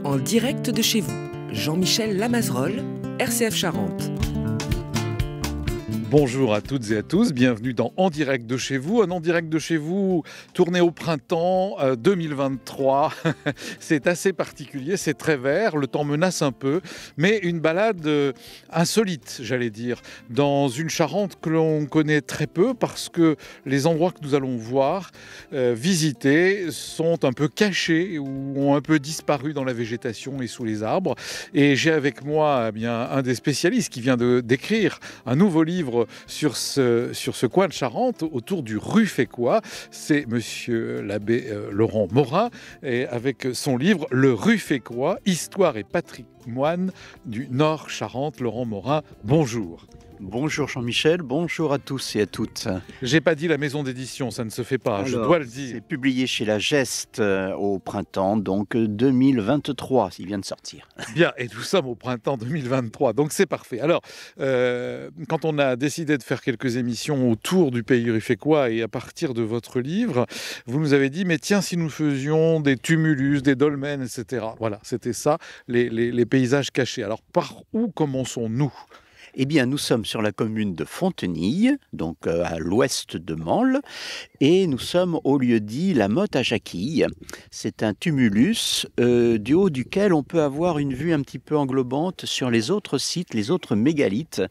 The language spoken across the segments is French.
En direct de chez vous, Jean-Michel Lamazerolle, RCF Charente. Bonjour à toutes et à tous, bienvenue dans En direct de chez vous. Un En direct de chez vous tourné au printemps 2023. C'est assez particulier, c'est très vert, le temps menace un peu, mais une balade insolite, j'allais dire, dans une Charente que l'on connaît très peu parce que les endroits que nous allons voir, visiter, sont un peu cachés ou ont un peu disparu dans la végétation et sous les arbres. Et j'ai avec moi un des spécialistes qui vient d'écrire un nouveau livre sur ce coin de Charente, autour du Ruffécois. C'est monsieur l'abbé Laurent Morin, et avec son livre « Le Ruffécois, histoire et patrimoine du Nord Charente ». Laurent Morin, bonjour. Bonjour Jean-Michel, bonjour à tous et à toutes. J'ai pas dit la maison d'édition, ça ne se fait pas, Alors, je dois le dire. C'est publié chez La Geste au printemps, donc 2023, il vient de sortir. Bien, et nous sommes au printemps 2023, donc c'est parfait. Alors, quand on a décidé de faire quelques émissions autour du pays ruffécois et à partir de votre livre, vous nous avez dit, mais tiens, si nous faisions des tumulus, des dolmens, etc. Voilà, c'était ça, les paysages cachés. Alors, par où commençons-nous ? Eh bien, nous sommes sur la commune de Fontenille, donc à l'ouest de Mansle, et nous sommes au lieu-dit La Motte à Jaquille. C'est un tumulus du haut duquel on peut avoir une vue un petit peu englobante sur les autres sites, les autres mégalithes.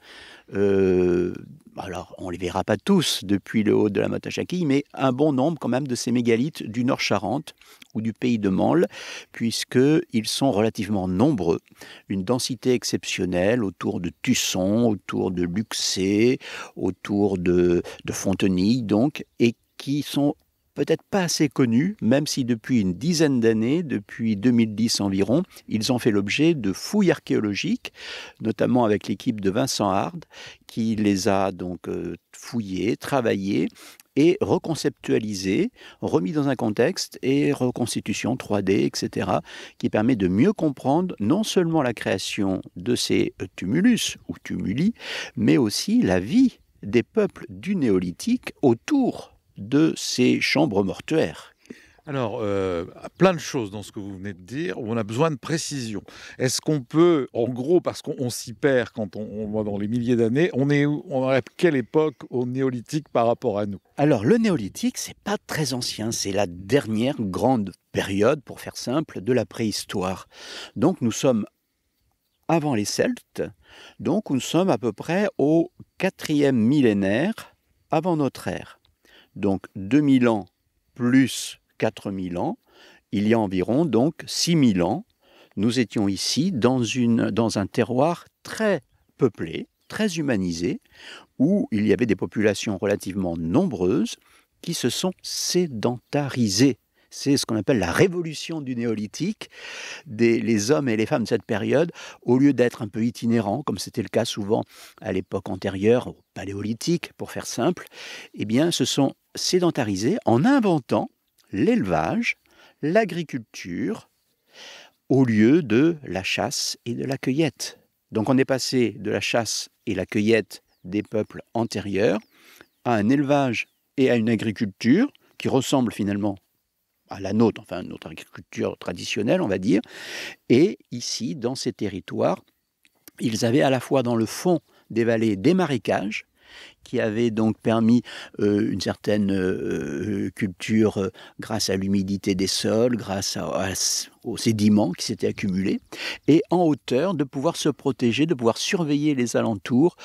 Alors, on ne les verra pas tous depuis le haut de la Motte à Jaquille, mais un bon nombre quand même de ces mégalithes du Nord Charente ou du pays de Mansle, puisqu'ils sont relativement nombreux. Une densité exceptionnelle autour de Tusson, autour de Luxé, autour de Fontenille, donc, et qui sont peut-être pas assez connus, même si depuis une dizaine d'années, depuis 2010 environ, ils ont fait l'objet de fouilles archéologiques, notamment avec l'équipe de Vincent Hard, qui les a donc fouillés, travaillés et reconceptualisés, remis dans un contexte et reconstitution 3D, etc., qui permet de mieux comprendre non seulement la création de ces tumulus ou tumuli, mais aussi la vie des peuples du néolithique autour de ces chambres mortuaires. Alors, plein de choses dans ce que vous venez de dire, où on a besoin de précision. Est-ce qu'on peut, en gros, parce qu'on s'y perd quand on voit dans les milliers d'années, on est à quelle époque au néolithique par rapport à nous ? Alors, le néolithique, c'est pas très ancien, c'est la dernière grande période, pour faire simple, de la préhistoire. Donc, nous sommes avant les Celtes, donc nous sommes à peu près au 4e millénaire avant notre ère. Donc 2000 ans plus 4000 ans, il y a environ donc 6000 ans, nous étions ici dans un terroir très peuplé, très humanisé, où il y avait des populations relativement nombreuses qui se sont sédentarisées. C'est ce qu'on appelle la révolution du néolithique. Les hommes et les femmes de cette période, au lieu d'être un peu itinérants, comme c'était le cas souvent à l'époque antérieure, au paléolithique, pour faire simple, eh bien, se sont sédentarisés en inventant l'élevage, l'agriculture, au lieu de la chasse et de la cueillette. Donc on est passé de la chasse et la cueillette des peuples antérieurs à un élevage et à une agriculture qui ressemble finalement à la nôtre, enfin notre agriculture traditionnelle, on va dire. Et ici, dans ces territoires, ils avaient à la fois dans le fond des vallées des marécages, qui avaient donc permis une certaine culture grâce à l'humidité des sols, grâce aux sédiments qui s'étaient accumulés, et en hauteur de pouvoir se protéger, de pouvoir surveiller les alentours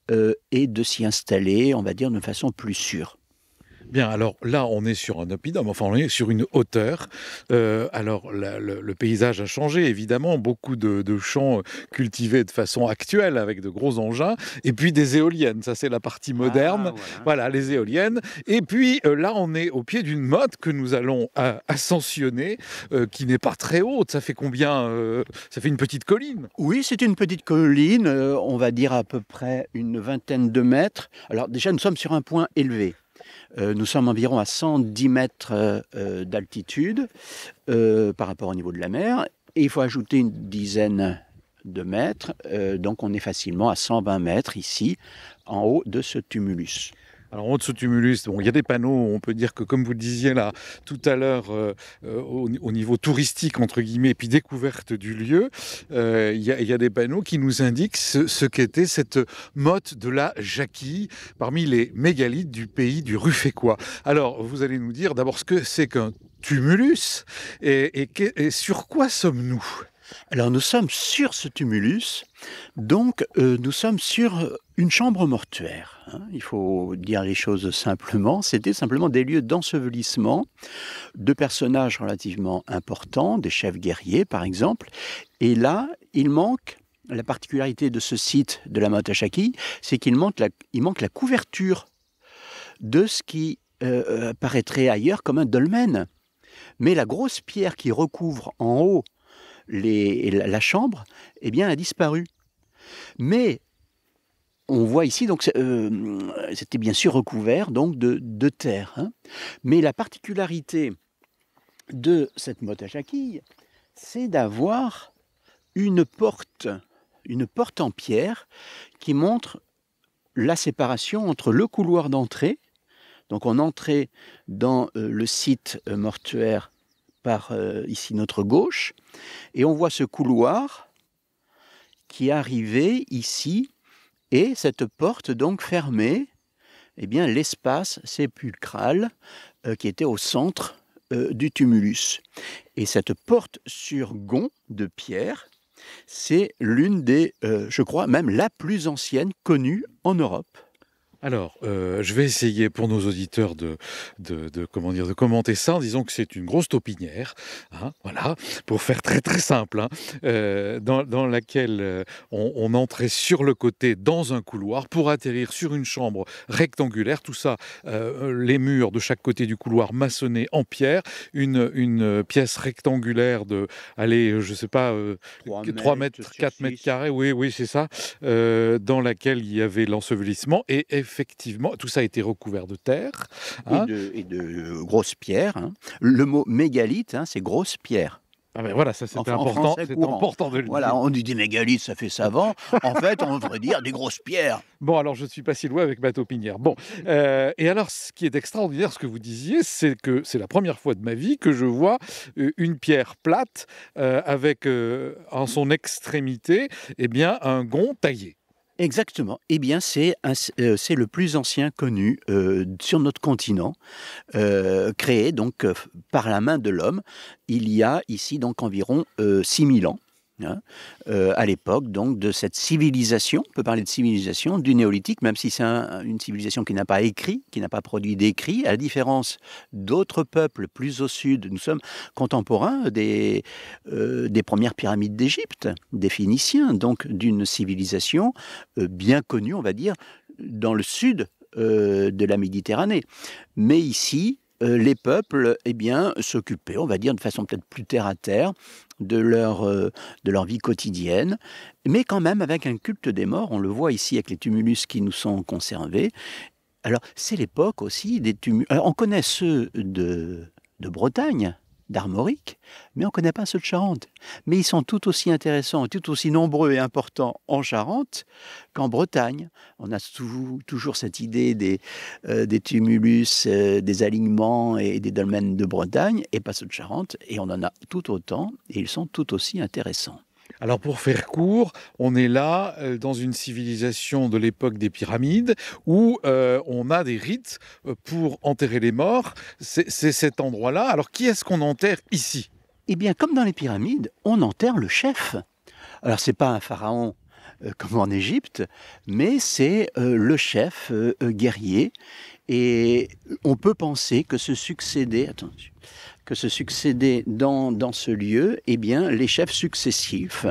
et de s'y installer, on va dire, de façon plus sûre. Bien, alors là, on est sur un oppidum, enfin on est sur une hauteur. Alors le paysage a changé, évidemment, beaucoup de champs cultivés de façon actuelle avec de gros engins, et puis des éoliennes, ça c'est la partie moderne, voilà les éoliennes. Et puis là, on est au pied d'une motte que nous allons ascensionner, qui n'est pas très haute, ça fait combien ça fait une petite colline. Oui, c'est une petite colline, on va dire à peu près une vingtaine de mètres. Alors déjà, nous sommes sur un point élevé. Nous sommes environ à 110 mètres d'altitude par rapport au niveau de la mer. Et il faut ajouter une dizaine de mètres. Donc on est facilement à 120 mètres ici, en haut de ce tumulus. Alors, en haut de ce tumulus, bon, il y a des panneaux, on peut dire que, comme vous le disiez là tout à l'heure, au niveau touristique, entre guillemets, et puis découverte du lieu, il y a des panneaux qui nous indiquent ce qu'était cette motte de la Jacquille, parmi les mégalithes du pays du Ruffécois. Alors, vous allez nous dire d'abord ce que c'est qu'un tumulus et sur quoi sommes-nous ? Alors nous sommes sur ce tumulus, donc nous sommes sur une chambre mortuaire. Il faut dire les choses simplement, c'était simplement des lieux d'ensevelissement de personnages relativement importants, des chefs guerriers par exemple. Et là, il manque, la particularité de ce site de la motte à Jacquille, c'est qu'il manque la couverture de ce qui paraîtrait ailleurs comme un dolmen. Mais la grosse pierre qui recouvre en haut la chambre, eh bien, a disparu. Mais on voit ici, donc c'était bien sûr recouvert donc de terre. Mais la particularité de cette motte à Jacquille, c'est d'avoir une porte en pierre qui montre la séparation entre le couloir d'entrée. Donc on entrait dans le site mortuaire par ici notre gauche, et on voit ce couloir qui arrivait ici, et cette porte donc fermée, eh bien l'espace sépulcral qui était au centre du tumulus. Et cette porte sur gonds de pierre, c'est l'une des, je crois même la plus ancienne connue en Europe. Alors, je vais essayer pour nos auditeurs de commenter ça en disant que c'est une grosse taupinière, voilà, pour faire très très simple, dans laquelle on entrait sur le côté dans un couloir pour atterrir sur une chambre rectangulaire. Tout ça, les murs de chaque côté du couloir maçonnés en pierre, une pièce rectangulaire de, allez, je sais pas, 3 mètres, 4 mètres carrés, oui, c'est ça, dans laquelle il y avait l'ensevelissement et effectivement, tout ça a été recouvert de terre. Et de grosses pierres. Le mot mégalithe, c'est grosse pierre. Ah ben voilà, ça c'était important, important de le dire. Voilà, on dit des mégalithes, ça fait savant. En fait, on devrait dire des grosses pierres. Bon, alors je ne suis pas si loin avec ma taupinière. Bon, et alors ce qui est extraordinaire, ce que vous disiez, c'est que c'est la première fois de ma vie que je vois une pierre plate avec en son extrémité, eh bien, un gond taillé. Exactement. Eh bien, c'est le plus ancien connu sur notre continent, créé donc par la main de l'homme. Il y a ici donc environ 6000 ans. À l'époque donc de cette civilisation, on peut parler de civilisation du néolithique, même si c'est une civilisation qui n'a pas écrit, qui n'a pas produit d'écrit, à la différence d'autres peuples plus au sud. Nous sommes contemporains des premières pyramides d'Égypte, des Phéniciens, donc d'une civilisation bien connue, on va dire, dans le sud de la Méditerranée. Mais ici, les peuples s'occupaient, on va dire, de façon peut-être plus terre à terre, de leur vie quotidienne, mais quand même avec un culte des morts. On le voit ici avec les tumulus qui nous sont conservés. Alors, c'est l'époque aussi des tumulus. Alors, on connaît ceux de Bretagne, d'Armorique, mais on ne connaît pas ceux de Charente. Mais ils sont tout aussi intéressants, tout aussi nombreux et importants en Charente qu'en Bretagne. On a toujours cette idée des tumulus, des alignements et des dolmens de Bretagne, et pas ceux de Charente, et on en a tout autant, et ils sont tout aussi intéressants. Alors pour faire court, on est là dans une civilisation de l'époque des pyramides où on a des rites pour enterrer les morts. C'est cet endroit-là. Alors qui est-ce qu'on enterre ici ? Eh bien, comme dans les pyramides, on enterre le chef. Alors c'est pas un pharaon comme en Égypte, mais c'est le chef guerrier. Et on peut penser que se succéder dans ce lieu, eh bien, les chefs successifs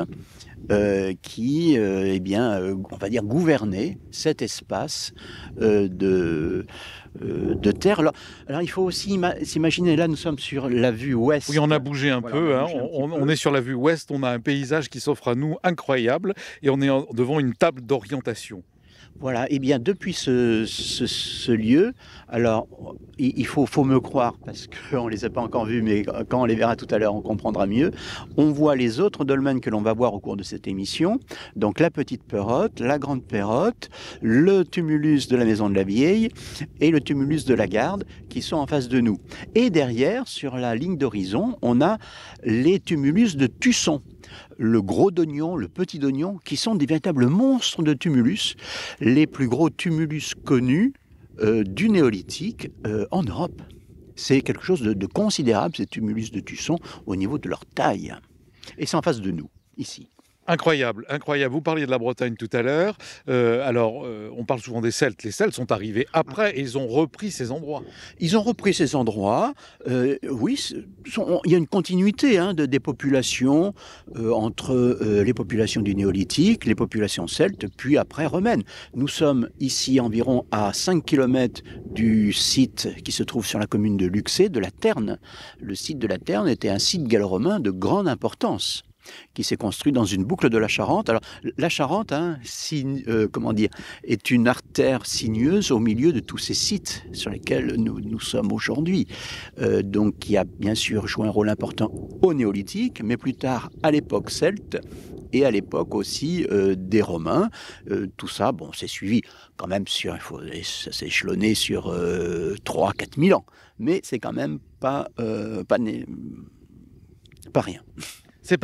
qui, on va dire, gouvernaient cet espace de terre. Alors, il faut aussi s'imaginer, là, nous sommes sur la vue ouest. Oui, on a bougé un peu. On est sur la vue ouest, on a un paysage qui s'offre à nous incroyable et on est devant une table d'orientation. Voilà, et bien depuis ce lieu, alors il faut me croire parce qu'on ne les a pas encore vus, mais quand on les verra tout à l'heure, on comprendra mieux. On voit les autres dolmens que l'on va voir au cours de cette émission, donc la petite Perotte, la grande Perotte, le tumulus de la Maison de la Vieille et le tumulus de la Garde qui sont en face de nous. Et derrière, sur la ligne d'horizon, on a les tumulus de Tusson. Le gros d'oignon, le petit d'oignon, qui sont des véritables monstres de tumulus, les plus gros tumulus connus du néolithique en Europe. C'est quelque chose de considérable, ces tumulus de Tusson, au niveau de leur taille. Et c'est en face de nous, ici. Incroyable, incroyable. Vous parliez de la Bretagne tout à l'heure. On parle souvent des Celtes. Les Celtes sont arrivés après et ils ont repris ces endroits. Ils ont repris ces endroits. Oui, il y a une continuité des populations entre les populations du néolithique, les populations celtes, puis après romaines. Nous sommes ici environ à 5 km du site qui se trouve sur la commune de Luxé, de la Terne. Le site de la Terne était un site gallo-romain de grande importance, qui s'est construit dans une boucle de la Charente. Alors, la Charente, est une artère sinueuse au milieu de tous ces sites sur lesquels nous sommes aujourd'hui. Donc, qui a bien sûr joué un rôle important au néolithique, mais plus tard à l'époque celte et à l'époque aussi des Romains. Tout ça, c'est suivi quand même ça s'est échelonné sur 3-4 000 ans. Mais c'est quand même pas rien. C'est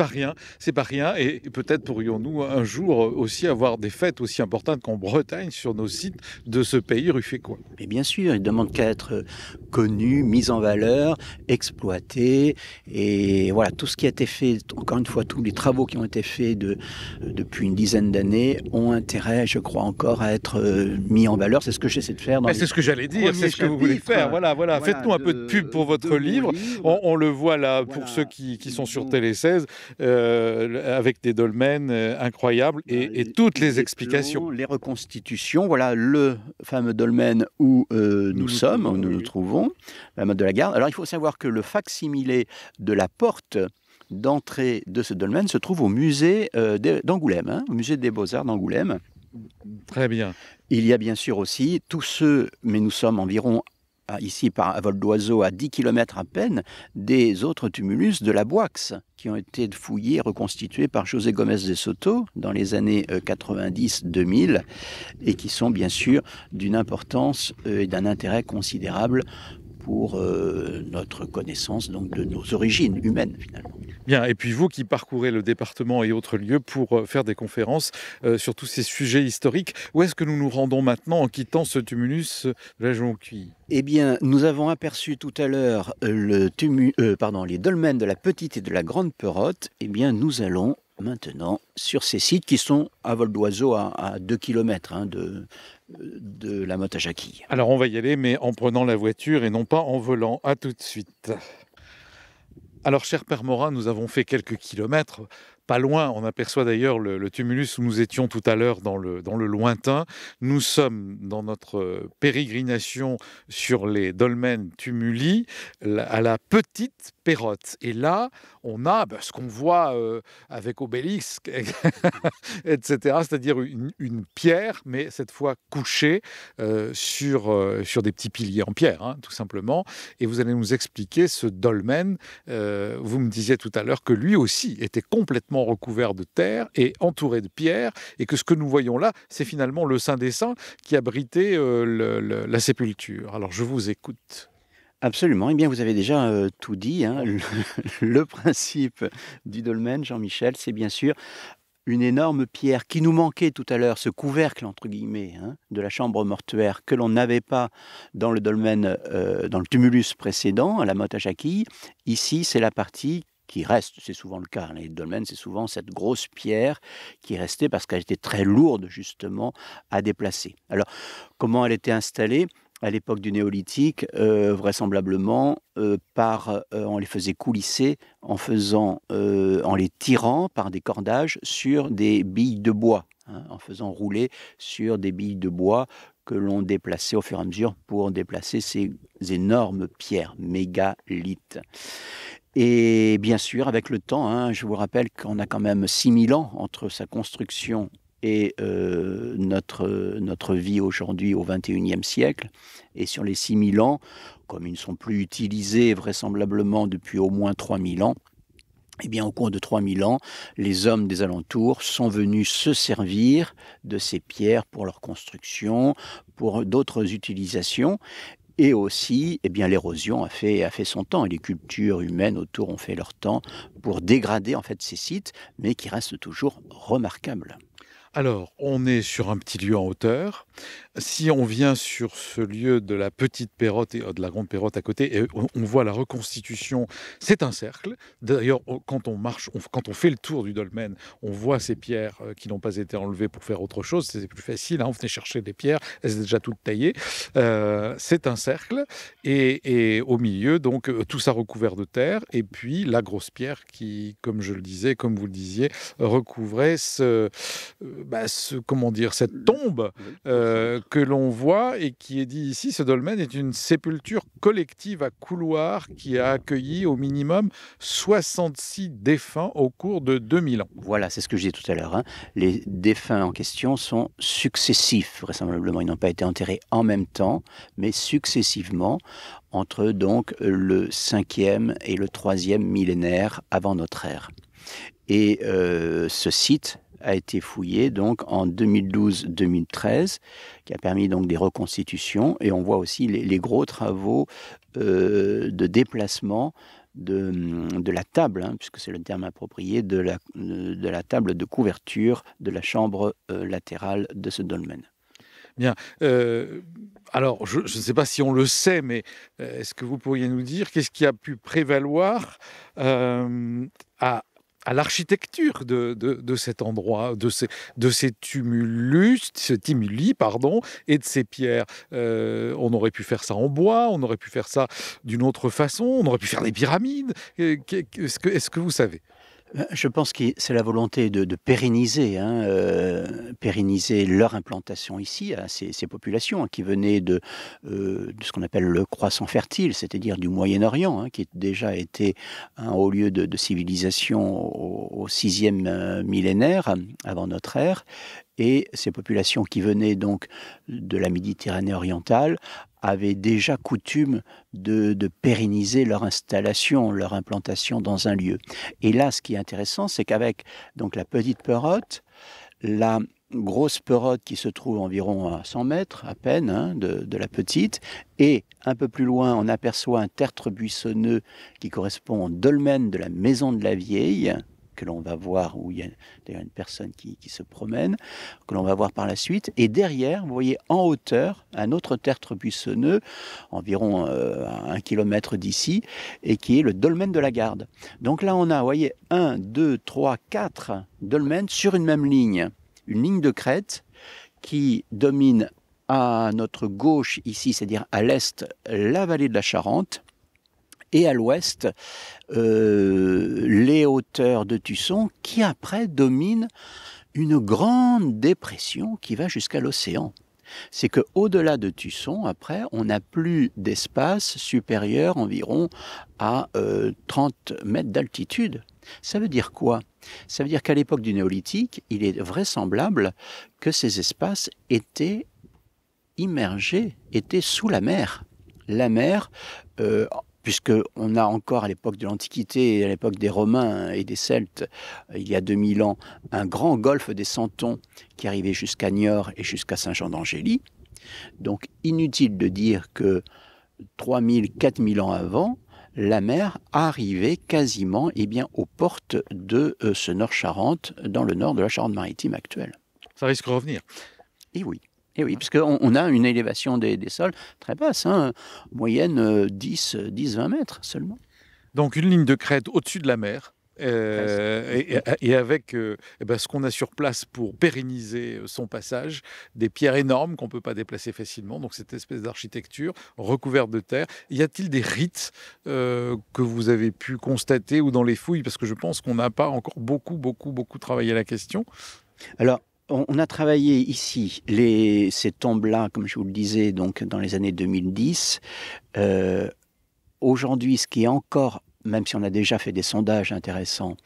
pas rien. Et peut-être pourrions-nous un jour aussi avoir des fêtes aussi importantes qu'en Bretagne sur nos sites de ce pays rufécois. Mais bien sûr, il ne demande qu'à être connu, mis en valeur, exploité. Et voilà, tout ce qui a été fait, encore une fois, tous les travaux qui ont été faits depuis une dizaine d'années ont intérêt, je crois encore, à être mis en valeur. C'est ce que j'essaie de faire. C'est ce que j'allais dire, c'est ce que vous voulez faire. Voilà. Faites-nous un peu de pub pour votre livre. On le voit là, pour ceux qui sont sur Télé 16. Avec des dolmens incroyables et toutes les explications. Les reconstitutions, voilà le fameux dolmen où nous nous trouvons, la motte de la Garde. Alors il faut savoir que le fac-similé de la porte d'entrée de ce dolmen se trouve au musée d'Angoulême, au musée des Beaux-Arts d'Angoulême. Très bien. Il y a bien sûr aussi tous ceux, mais nous sommes environ ici à vol d'oiseau à 10 km à peine, des autres tumulus de la Boix qui ont été fouillés et reconstitués par José Gomez de Soto dans les années 90-2000 et qui sont bien sûr d'une importance et d'un intérêt considérable pour notre connaissance donc, de nos origines humaines finalement. Bien, et puis vous qui parcourez le département et autres lieux pour faire des conférences sur tous ces sujets historiques, où est-ce que nous nous rendons maintenant en quittant ce tumulus de la Jonquille ? Eh bien, nous avons aperçu tout à l'heure les dolmens de la petite et de la grande Perotte. Eh bien, nous allons maintenant sur ces sites qui sont à vol d'oiseau à 2 km de la motte à Jacquille. Alors on va y aller, mais en prenant la voiture et non pas en volant. À tout de suite. Alors, cher Père Morin, nous avons fait quelques kilomètres, pas loin. On aperçoit d'ailleurs le tumulus où nous étions tout à l'heure dans le lointain. Nous sommes dans notre pérégrination sur les dolmens tumuli à la petite Perotte. Et là, on a ce qu'on voit avec Obélix, etc., c'est-à-dire une pierre, mais cette fois couchée sur des petits piliers en pierre, tout simplement. Et vous allez nous expliquer ce dolmen. Vous me disiez tout à l'heure que lui aussi était complètement recouvert de terre et entouré de pierres, et que ce que nous voyons là, c'est finalement le Saint des Saints qui abritait la sépulture. Alors, je vous écoute. Absolument. Eh bien, vous avez déjà tout dit. Le principe du dolmen, Jean-Michel, c'est bien sûr une énorme pierre qui nous manquait tout à l'heure, ce couvercle, entre guillemets, de la chambre mortuaire que l'on n'avait pas dans le dolmen, dans le tumulus précédent, à la motte à Jacquille. Ici, c'est la partie qui reste, c'est souvent le cas. Les dolmens, c'est souvent cette grosse pierre qui est restée parce qu'elle était très lourde, justement, à déplacer. Alors, comment elle était installée ? À l'époque du néolithique, vraisemblablement, on les faisait coulisser en les tirant par des cordages sur des billes de bois, en faisant rouler sur des billes de bois que l'on déplaçait au fur et à mesure pour déplacer ces énormes pierres, mégalithes. Et bien sûr, avec le temps, je vous rappelle qu'on a quand même 6000 ans entre sa construction et notre vie aujourd'hui au XXIe siècle. Et sur les 6000 ans, comme ils ne sont plus utilisés vraisemblablement depuis au moins 3000 ans, eh bien, au cours de 3000 ans, les hommes des alentours sont venus se servir de ces pierres pour leur construction, pour d'autres utilisations. Et aussi, eh bien, l'érosion a fait son temps, et les cultures humaines autour ont fait leur temps pour dégrader en fait ces sites, mais qui restent toujours remarquables. Alors, on est sur un petit lieu en hauteur. Si on vient sur ce lieu de la petite Pérotte et de la grande Pérotte à côté, et on voit la reconstitution, c'est un cercle. D'ailleurs, quand on marche, quand on fait le tour du dolmen, on voit ces pierres qui n'ont pas été enlevées pour faire autre chose. C'est plus facile, hein, on venait chercher des pierres, elles étaient déjà toutes taillées. C'est un cercle, et au milieu, donc, tout ça recouvert de terre, et puis la grosse pierre qui, comme je le disais, comme vous le disiez, recouvrait comment dire, cette tombe que l'on voit et qui est dit ici, ce dolmen est une sépulture collective à couloir qui a accueilli au minimum 66 défunts au cours de 2000 ans. Voilà, c'est ce que je disais tout à l'heure, hein. Les défunts en question sont successifs, vraisemblablement. Ils n'ont pas été enterrés en même temps, mais successivement, entre donc le 5e et le 3e millénaire avant notre ère. Et ce site a été fouillé donc en 2012-2013, qui a permis donc des reconstitutions, et on voit aussi les gros travaux de déplacement de la table, hein, puisque c'est le terme approprié, de la table de couverture de la chambre latérale de ce dolmen. Bien. Alors, je ne sais pas si on le sait, mais est-ce que vous pourriez nous dire qu'est-ce qui a pu prévaloir à l'architecture de cet endroit, de ces tumuli, pardon, et de ces pierres. On aurait pu faire ça en bois, on aurait pu faire ça d'une autre façon, on aurait pu faire des pyramides. Est-ce que vous savez? Je pense que c'est la volonté de pérenniser, hein, pérenniser leur implantation ici à ces populations, hein, qui venaient de ce qu'on appelle le croissant fertile, c'est-à-dire du Moyen-Orient, hein, qui a déjà été un haut lieu de civilisation au 6e millénaire avant notre ère. Et ces populations qui venaient donc de la Méditerranée orientale avaient déjà coutume de pérenniser leur installation, leur implantation dans un lieu. Et là, ce qui est intéressant, c'est qu'avec donc la petite Pérotte, la grosse Pérotte qui se trouve environ à 100 mètres à peine, hein, de la petite, et un peu plus loin, on aperçoit un tertre buissonneux qui correspond au dolmen de la Maison de la Vieille, que l'on va voir, où il y a d'ailleurs une personne qui se promène, que l'on va voir par la suite. Et derrière, vous voyez en hauteur, un autre tertre buissonneux, environ à 1 kilomètre d'ici, et qui est le dolmen de la Garde. Donc là, on a, vous voyez, 1, 2, 3, 4 dolmens sur une même ligne. Une ligne de crête qui domine à notre gauche ici, c'est-à-dire à l'est, la vallée de la Charente, et à l'ouest, les hauteurs de Tusson, qui après dominent une grande dépression qui va jusqu'à l'océan. C'est qu'au-delà de Tusson, après, on n'a plus d'espace supérieur environ à 30 mètres d'altitude. Ça veut dire quoi? Ça veut dire qu'à l'époque du néolithique, il est vraisemblable que ces espaces étaient immergés, étaient sous la mer. La mer, puisqu'on a encore à l'époque de l'Antiquité, à l'époque des Romains et des Celtes, il y a 2000 ans, un grand golfe des Santons qui arrivait jusqu'à Niort et jusqu'à Saint-Jean-d'Angély. Donc inutile de dire que 3000, 4000 ans avant, la mer arrivait quasiment aux portes de ce Nord-Charente, dans le nord de la Charente-Maritime actuelle. Ça risque de revenir. Et oui. Et oui, puisqu'on a une élévation des sols très basse, hein, moyenne 10-20 mètres seulement. Donc une ligne de crête au-dessus de la mer, et avec ce qu'on a sur place pour pérenniser son passage, des pierres énormes qu'on ne peut pas déplacer facilement, donc cette espèce d'architecture recouverte de terre. Y a-t-il des rites que vous avez pu constater ou dans les fouilles? Parce que je pense qu'on n'a pas encore beaucoup travaillé la question. Alors, on a travaillé ici ces tombes-là, comme je vous le disais, donc dans les années 2010. Aujourd'hui, ce qui est encore, même si on a déjà fait des sondages intéressants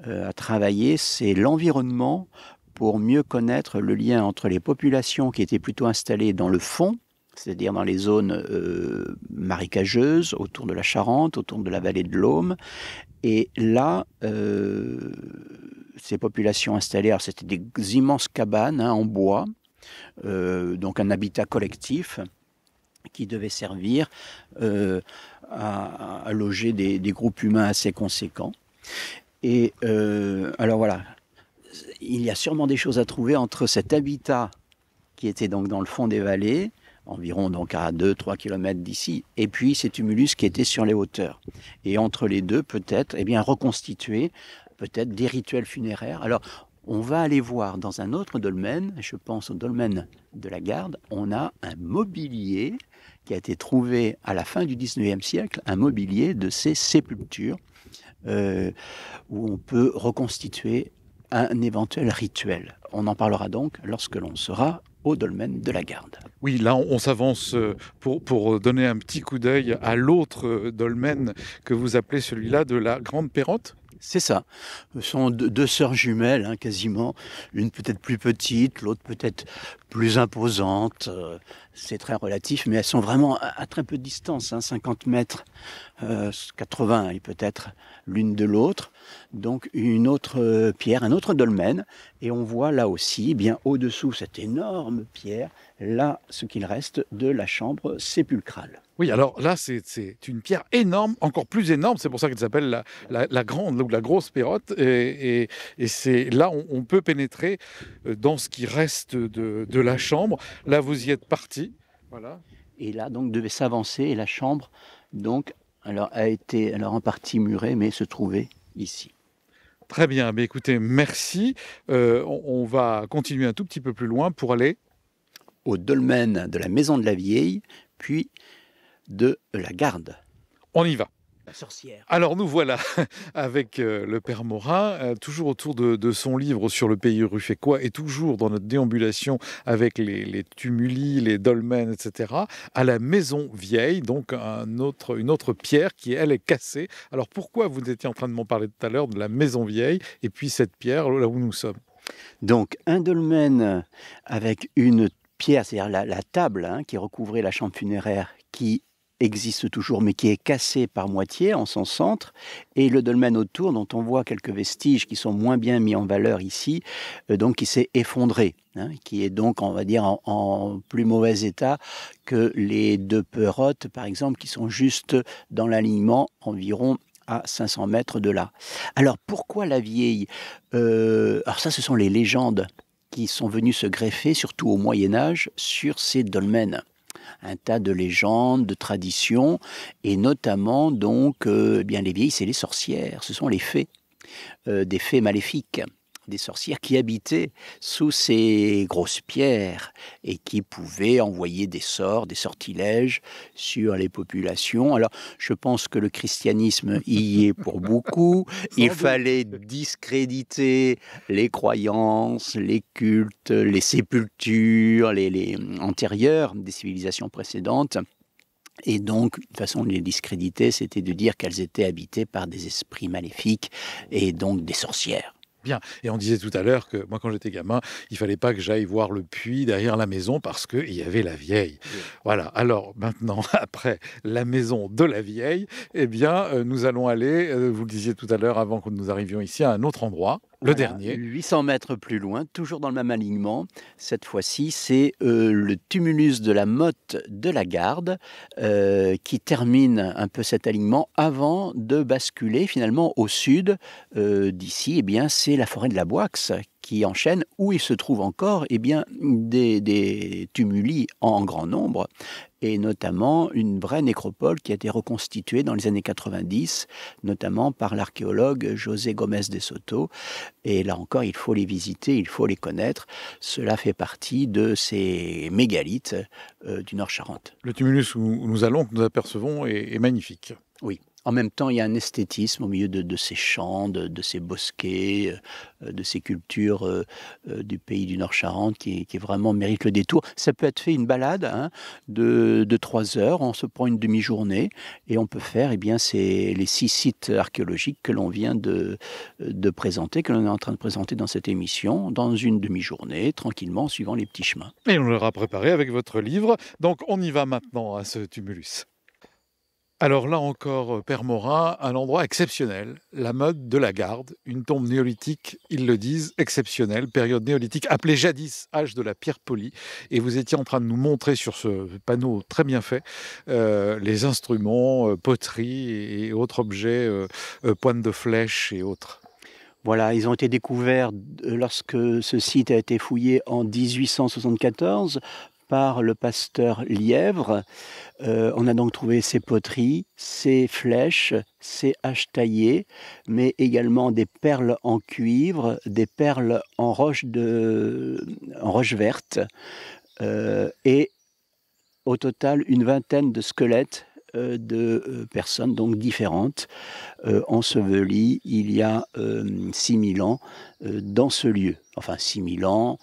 à travailler, c'est l'environnement pour mieux connaître le lien entre les populations qui étaient plutôt installées dans le fond, c'est-à-dire dans les zones marécageuses, autour de la Charente, autour de la vallée de l'Aume. Et là, ces populations installées, alors c'était des immenses cabanes en bois, donc un habitat collectif qui devait servir à loger des groupes humains assez conséquents. Et alors voilà, il y a sûrement des choses à trouver entre cet habitat qui était donc dans le fond des vallées, environ donc à 2-3 km d'ici, et puis ces tumulus qui étaient sur les hauteurs. Et entre les deux, peut-être, reconstituer peut-être des rituels funéraires. Alors, on va aller voir dans un autre dolmen, je pense au dolmen de la Garde, on a un mobilier qui a été trouvé à la fin du 19e siècle, un mobilier de ces sépultures, où on peut reconstituer un éventuel rituel. On en parlera donc lorsque l'on sera au dolmen de la Garde. Oui, là, on s'avance pour donner un petit coup d'œil à l'autre dolmen que vous appelez celui-là de la Grande Pérotte. C'est ça. Ce sont deux sœurs jumelles, quasiment. L'une peut-être plus petite, l'autre peut-être plus imposante. C'est très relatif, mais elles sont vraiment à très peu de distance, 50 mètres, 80 peut-être l'une de l'autre. Donc une autre pierre, un autre dolmen. Et on voit là aussi, bien au-dessous cette énorme pierre, là ce qu'il reste de la chambre sépulcrale. Oui, alors là, c'est une pierre énorme, encore plus énorme. C'est pour ça qu'elle s'appelle la grande ou la grosse Pérotte. Et c'est là on peut pénétrer dans ce qui reste de la chambre. Là, vous y êtes parti. Voilà. Et là, donc, devait s'avancer. Et la chambre, donc, a été en partie murée, mais se trouvait ici. Très bien. Mais écoutez, merci. On va continuer un tout petit peu plus loin pour aller au dolmen de la Maison de la Vieille, puis de la Garde. On y va. La sorcière. Alors nous voilà avec le Père Morin, toujours autour de son livre sur le pays ruffécois et toujours dans notre déambulation avec les tumuli, les dolmens, etc. à la Maison Vieille, donc une autre pierre qui, elle, est cassée. Alors pourquoi vous étiez en train de m'en parler tout à l'heure de la Maison Vieille et puis cette pierre là où nous sommes? Donc un dolmen avec une pierre, c'est-à-dire la table qui recouvrait la chambre funéraire qui existe toujours, mais qui est cassé par moitié en son centre, et le dolmen autour, dont on voit quelques vestiges qui sont moins bien mis en valeur ici, donc qui s'est effondré, qui est donc, on va dire, en plus mauvais état que les deux Pérottes, par exemple, qui sont juste dans l'alignement environ à 500 mètres de là. Alors, pourquoi la vieille ? Alors ça, ce sont les légendes qui sont venues se greffer, surtout au Moyen-Âge, sur ces dolmens. Un tas de légendes, de traditions, et notamment donc, bien les vieilles, c'est les sorcières, ce sont les fées, des fées maléfiques, des sorcières qui habitaient sous ces grosses pierres et qui pouvaient envoyer des sorts, des sortilèges sur les populations. Alors, je pense que le christianisme y est pour beaucoup. Il fallait discréditer les croyances, les cultes, les sépultures, les antérieures des civilisations précédentes. Et donc, de façon de les discréditer, c'était de dire qu'elles étaient habitées par des esprits maléfiques et donc des sorcières. Bien. Et on disait tout à l'heure que moi, quand j'étais gamin, il fallait pas que j'aille voir le puits derrière la maison parce qu'il y avait la vieille. Oui. Voilà. Alors maintenant, après la maison de la vieille, eh bien, nous allons aller, vous le disiez tout à l'heure, avant que nous arrivions ici, à un autre endroit. Le dernier. 800 mètres plus loin, toujours dans le même alignement. Cette fois-ci, c'est le tumulus de la Motte de la Garde qui termine un peu cet alignement avant de basculer finalement au sud d'ici. Eh bien, c'est la forêt de la Boix qui enchaîne, où il se trouve encore des tumuli en grand nombre, et notamment une vraie nécropole qui a été reconstituée dans les années 90, notamment par l'archéologue José Gómez de Soto. Et là encore, il faut les visiter, il faut les connaître. Cela fait partie de ces mégalithes du Nord-Charente. Le tumulus où nous allons, que nous apercevons, est magnifique. Oui. En même temps, il y a un esthétisme au milieu de ces champs, de ces bosquets, de ces cultures du pays du Nord-Charente qui vraiment mérite le détour. Ça peut être fait une balade de 3 heures, on se prend une demi-journée et on peut faire les 6 sites archéologiques que l'on vient de présenter, que l'on est en train de présenter dans cette émission, dans une demi-journée, tranquillement, en suivant les petits chemins. Et on l'aura préparé avec votre livre. Donc on y va maintenant à ce tumulus. Alors là encore, Père Morin, un endroit exceptionnel, la Motte de la Garde, une tombe néolithique, ils le disent, exceptionnelle, période néolithique, appelée jadis âge de la pierre polie. Et vous étiez en train de nous montrer sur ce panneau très bien fait les instruments, poteries et autres objets, pointes de flèches et autres. Voilà, ils ont été découverts lorsque ce site a été fouillé en 1874 par le pasteur Lièvre. On a donc trouvé ces poteries, ces flèches, ces haches taillées, mais également des perles en cuivre, des perles en roche verte, et au total une vingtaine de squelettes de personnes donc différentes ensevelies il y a 6000 ans dans ce lieu. Enfin 6000 ans,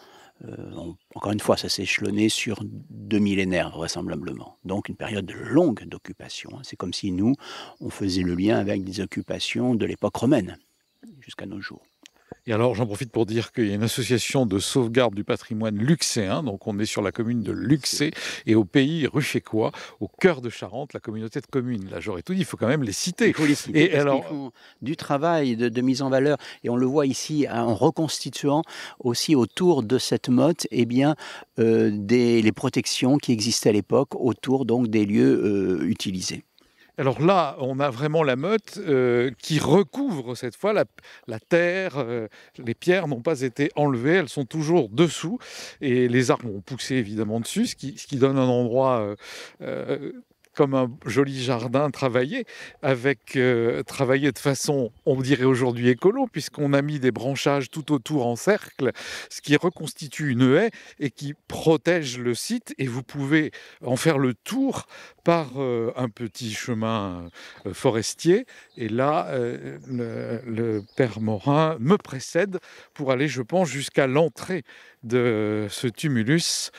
encore une fois, ça s'est échelonné sur 2 millénaires vraisemblablement. Donc une période longue d'occupation. C'est comme si nous, on faisait le lien avec des occupations de l'époque romaine jusqu'à nos jours. Et alors, j'en profite pour dire qu'il y a une association de sauvegarde du patrimoine luxéen, donc on est sur la commune de Luxé, et au pays ruchécois, au cœur de Charente, la communauté de communes. Là, j'aurais tout dit, il faut quand même les citer. Il faut les citer, parce qu'ils font du travail de mise en valeur, et on le voit ici en reconstituant aussi autour de cette motte, les protections qui existaient à l'époque autour donc des lieux utilisés. Alors là, on a vraiment la motte qui recouvre cette fois la terre. Les pierres n'ont pas été enlevées, elles sont toujours dessous. Et les arbres ont poussé évidemment dessus, ce qui donne un endroit comme un joli jardin travaillé de façon, on dirait aujourd'hui écolo, puisqu'on a mis des branchages tout autour en cercle, ce qui reconstitue une haie et qui protège le site. Et vous pouvez en faire le tour par un petit chemin forestier. Et là, le Père Morin me précède pour aller, je pense, jusqu'à l'entrée de ce tumulus.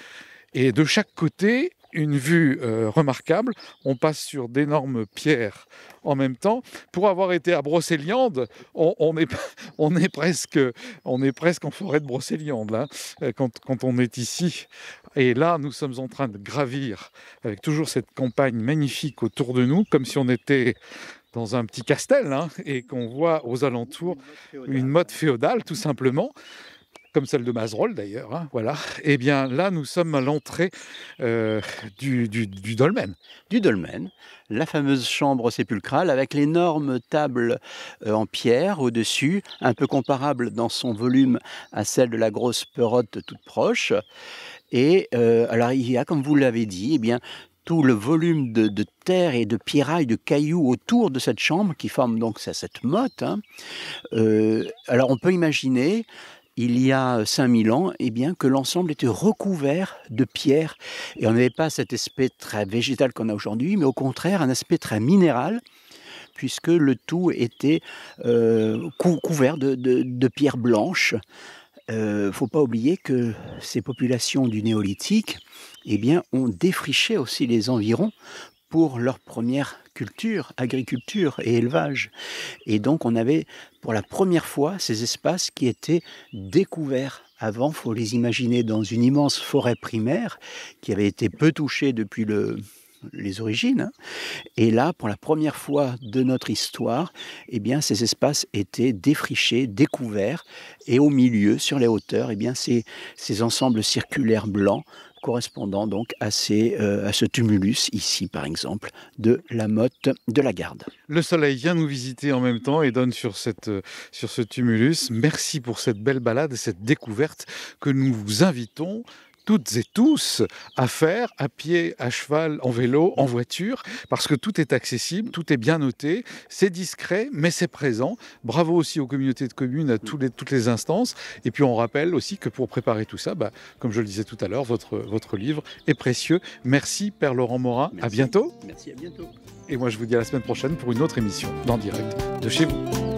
Et de chaque côté, une vue remarquable. On passe sur d'énormes pierres en même temps. Pour avoir été à Brocéliande, on est presque en forêt de Brocéliande hein, quand on est ici. Et là, nous sommes en train de gravir avec toujours cette campagne magnifique autour de nous, comme si on était dans un petit castel hein, et qu'on voit aux alentours une motte féodale, tout simplement. Comme celle de Mazerolles d'ailleurs, hein, voilà. Et bien là, nous sommes à l'entrée du dolmen. Du dolmen, la fameuse chambre sépulcrale avec l'énorme table en pierre au-dessus, un peu comparable dans son volume à celle de la grosse perotte toute proche. Et alors il y a, comme vous l'avez dit, tout le volume de terre et de pierrailles, de cailloux autour de cette chambre qui forme donc cette motte. Hein. Alors on peut imaginer il y a 5000 ans, que l'ensemble était recouvert de pierres. Et on n'avait pas cet aspect très végétal qu'on a aujourd'hui, mais au contraire, un aspect très minéral, puisque le tout était couvert de pierres blanches. Faut pas oublier que ces populations du néolithique, ont défriché aussi les environs pour leur première culture, agriculture et élevage. Et donc on avait pour la première fois ces espaces qui étaient découverts. Avant, il faut les imaginer dans une immense forêt primaire qui avait été peu touchée depuis les origines. Et là, pour la première fois de notre histoire, ces espaces étaient défrichés, découverts. Et au milieu, sur les hauteurs, ces ensembles circulaires blancs correspondant donc à ce tumulus, ici par exemple, de la motte de la Garde. Le soleil vient nous visiter en même temps et donne sur ce tumulus. Merci pour cette belle balade et cette découverte que nous vous invitons toutes et tous à faire à pied, à cheval, en vélo, en voiture, parce que tout est accessible, tout est bien noté, c'est discret, mais c'est présent. Bravo aussi aux communautés de communes, à toutes les instances. Et puis on rappelle aussi que pour préparer tout ça, comme je le disais tout à l'heure, votre livre est précieux. Merci Père Laurent Morin, Merci. à bientôt. Merci, à bientôt. Et moi je vous dis à la semaine prochaine pour une autre émission d'En Direct de chez vous.